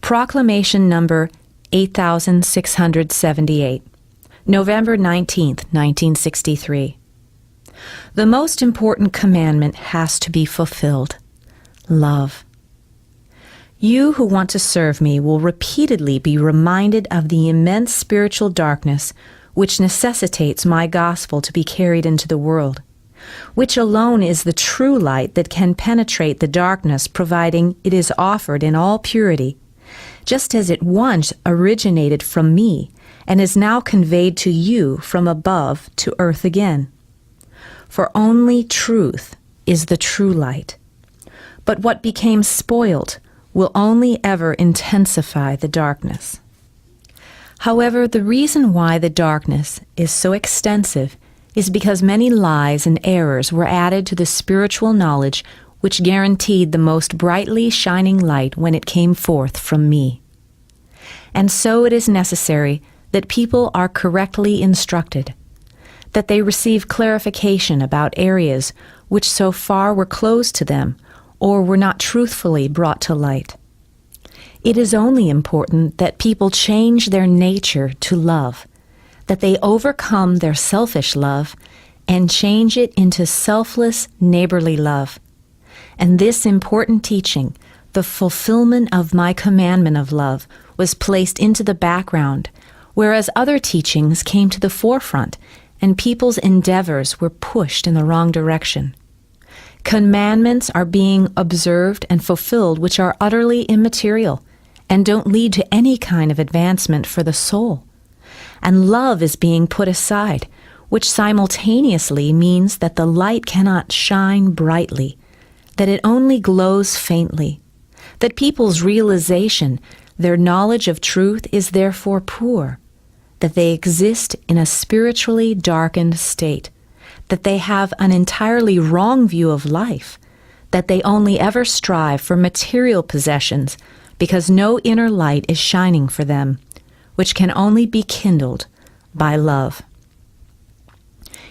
Proclamation number 8678, November 19th, 1963. The most important commandment has to be fulfilled: love. You who want to serve me will repeatedly be reminded of the immense spiritual darkness which necessitates my gospel to be carried into the world, which alone is the true light that can penetrate the darkness, providing it is offered in all purity, just as it once originated from me and is now conveyed to you from above to earth again. For only truth is the true light. But what became spoiled will only ever intensify the darkness. However, the reason why the darkness is so extensive is because many lies and errors were added to the spiritual knowledge which guaranteed the most brightly shining light when it came forth from me. And so it is necessary that people are correctly instructed, that they receive clarification about areas which so far were closed to them or were not truthfully brought to light. It is only important that people change their nature to love, that they overcome their selfish love and change it into selfless, neighborly love. And this important teaching, the fulfillment of my commandment of love, was placed into the background, whereas other teachings came to the forefront and people's endeavors were pushed in the wrong direction. Commandments are being observed and fulfilled which are utterly immaterial and don't lead to any kind of advancement for the soul. And love is being put aside, which simultaneously means that the light cannot shine brightly, that it only glows faintly, that people's realization, their knowledge of truth is therefore poor, that they exist in a spiritually darkened state, that they have an entirely wrong view of life, that they only ever strive for material possessions because no inner light is shining for them, which can only be kindled by love.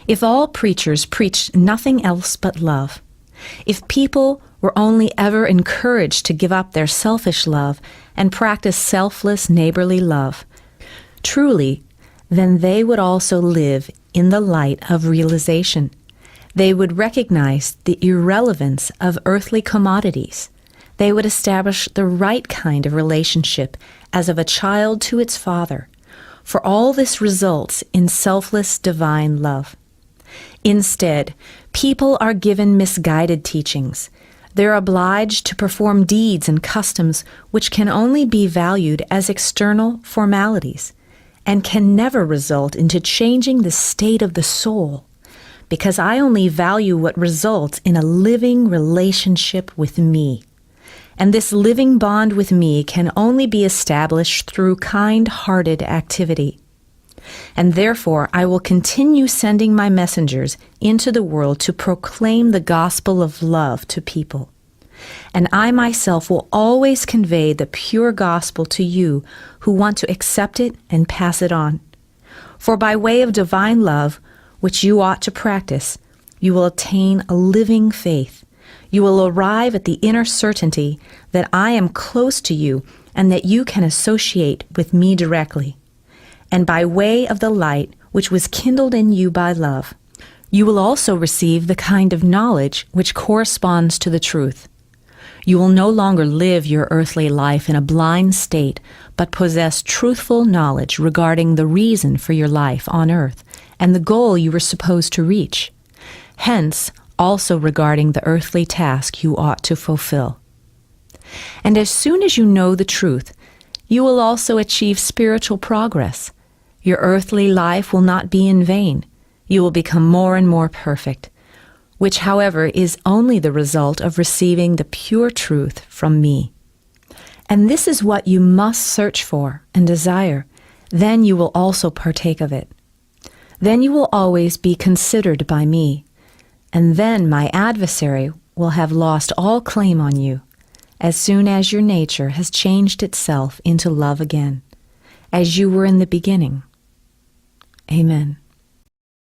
If all preachers preached nothing else but love, if people were only ever encouraged to give up their selfish love and practice selfless neighborly love, truly, then they would also live in the light of realization. They would recognize the irrelevance of earthly commodities. They would establish the right kind of relationship as of a child to its father, for all this results in selfless divine love. Instead, people are given misguided teachings. They're obliged to perform deeds and customs which can only be valued as external formalities and can never result into changing the state of the soul, because I only value what results in a living relationship with me. And this living bond with me can only be established through kind-hearted activity. And therefore I will continue sending my messengers into the world to proclaim the gospel of love to people. And I myself will always convey the pure gospel to you who want to accept it and pass it on. For by way of divine love, which you ought to practice, you will attain a living faith. You will arrive at the inner certainty that I am close to you and that you can associate with me directly. And by way of the light which was kindled in you by love, you will also receive the kind of knowledge which corresponds to the truth. You will no longer live your earthly life in a blind state, but possess truthful knowledge regarding the reason for your life on earth and the goal you were supposed to reach. Hence, also regarding the earthly task you ought to fulfill. And as soon as you know the truth, you will also achieve spiritual progress. Your earthly life will not be in vain. You will become more and more perfect, which, however, is only the result of receiving the pure truth from me. And this is what you must search for and desire. Then you will also partake of it. Then you will always be considered by me. And then my adversary will have lost all claim on you, as soon as your nature has changed itself into love again, as you were in the beginning. Amen.